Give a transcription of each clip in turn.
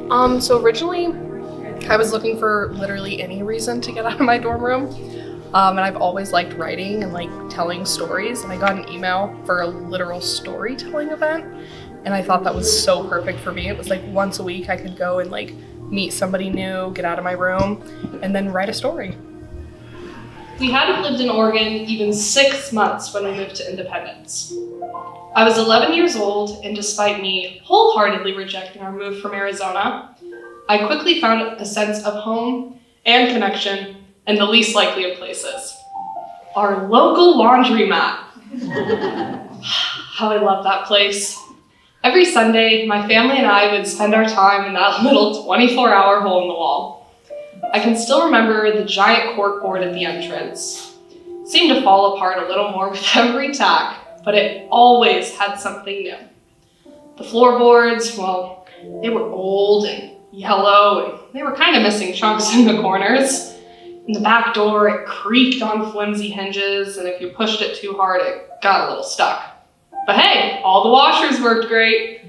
So originally I was looking for literally any reason to get out of my dorm room. And I've always liked writing and like telling stories, and I got an email for a literal storytelling event, and I thought that was so perfect for me. It was like once a week I could go and like meet somebody new, get out of my room, and then write a story. We hadn't lived in Oregon even 6 months when we moved to Independence. I was 11 years old, and despite me wholeheartedly rejecting our move from Arizona, I quickly found a sense of home and connection in the least likely of places. Our local laundromat. How I love that place. Every Sunday, my family and I would spend our time in that little 24-hour hole in the wall. I can still remember the giant corkboard at the entrance. It seemed to fall apart a little more with every tack, but it always had something new. The floorboards, well, they were old and yellow, and they were kind of missing chunks in the corners. In the back door, it creaked on flimsy hinges, and if you pushed it too hard, it got a little stuck. But hey, all the washers worked great.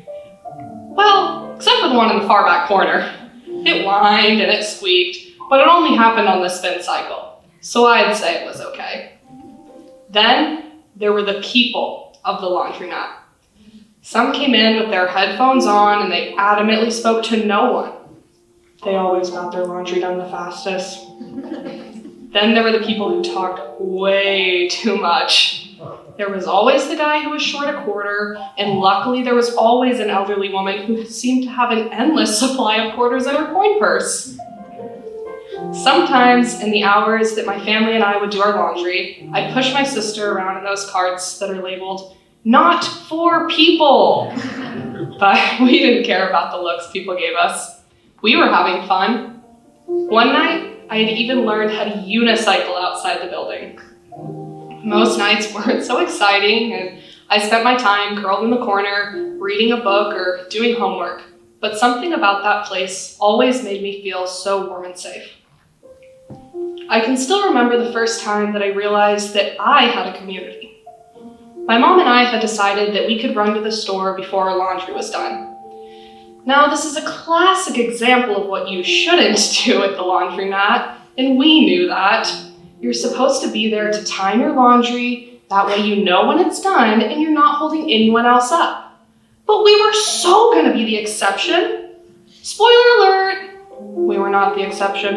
Well, except for the one in the far back corner. It whined and it squeaked, but it only happened on the spin cycle, so I'd say it was okay. Then there were the people of the laundromat. Some came in with their headphones on and they adamantly spoke to no one. They always got their laundry done the fastest. Then there were the people who talked way too much. There was always the guy who was short a quarter, and luckily there was always an elderly woman who seemed to have an endless supply of quarters in her coin purse. Sometimes in the hours that my family and I would do our laundry, I'd push my sister around in those carts that are labeled, "Not for people." But we didn't care about the looks people gave us. We were having fun. One night, I had even learned how to unicycle outside the building. Most nights weren't so exciting, and I spent my time curled in the corner, reading a book or doing homework. But something about that place always made me feel so warm and safe. I can still remember the first time that I realized that I had a community. My mom and I had decided that we could run to the store before our laundry was done. Now, this is a classic example of what you shouldn't do at the laundromat, and we knew that. You're supposed to be there to time your laundry, that way you know when it's done and you're not holding anyone else up. But we were so gonna be the exception. Spoiler alert, we were not the exception.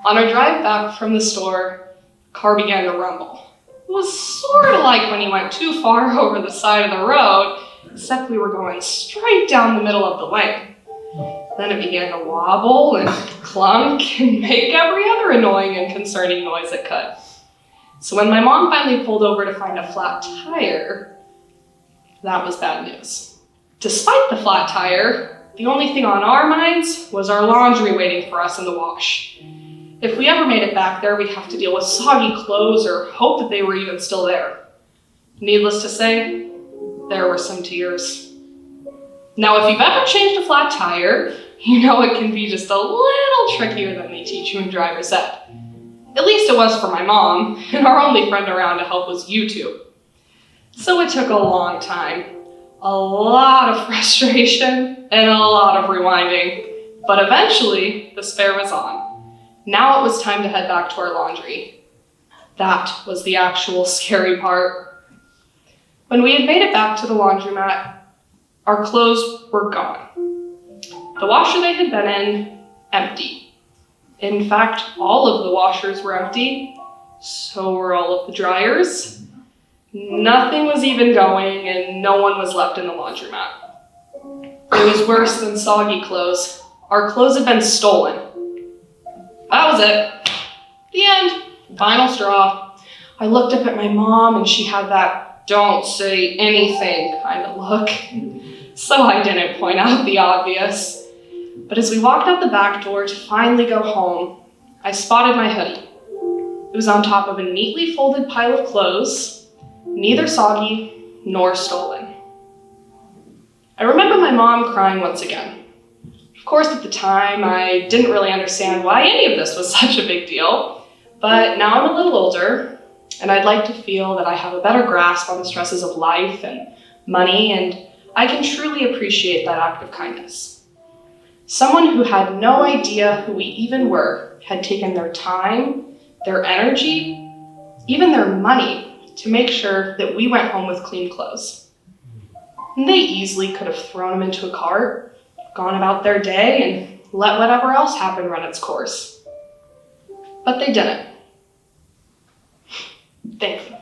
On our drive back from the store, the car began to rumble. It was sort of like when you went too far over the side of the road, except we were going straight down the middle of the lane. Then it began to wobble and clunk and make every other annoying and concerning noise it could. So when my mom finally pulled over to find a flat tire, that was bad news. Despite the flat tire, the only thing on our minds was our laundry waiting for us in the wash. If we ever made it back there, we'd have to deal with soggy clothes or hope that they were even still there. Needless to say, there were some tears. Now, if you've ever changed a flat tire, you know it can be just a little trickier than they teach you in driver's ed. At least it was for my mom, and our only friend around to help was YouTube. So it took a long time, a lot of frustration, and a lot of rewinding. But eventually, the spare was on. Now it was time to head back to our laundry. That was the actual scary part. When we had made it back to the laundromat, our clothes were gone. The washer they had been in, empty. In fact, all of the washers were empty, so were all of the dryers. Nothing was even going, and no one was left in the laundromat. It was worse than soggy clothes. Our clothes had been stolen. That was it. The end. Final straw. I looked up at my mom, and she had that "don't say anything" kind of look. So I didn't point out the obvious. But as we walked out the back door to finally go home, I spotted my hoodie. It was on top of a neatly folded pile of clothes, neither soggy nor stolen. I remember my mom crying once again. Of course, at the time, I didn't really understand why any of this was such a big deal, but now I'm a little older, and I'd like to feel that I have a better grasp on the stresses of life and money, and I can truly appreciate that act of kindness. Someone who had no idea who we even were had taken their time, their energy, even their money to make sure that we went home with clean clothes. And they easily could have thrown them into a cart, gone about their day, and let whatever else happen run its course. But they didn't. Thankfully.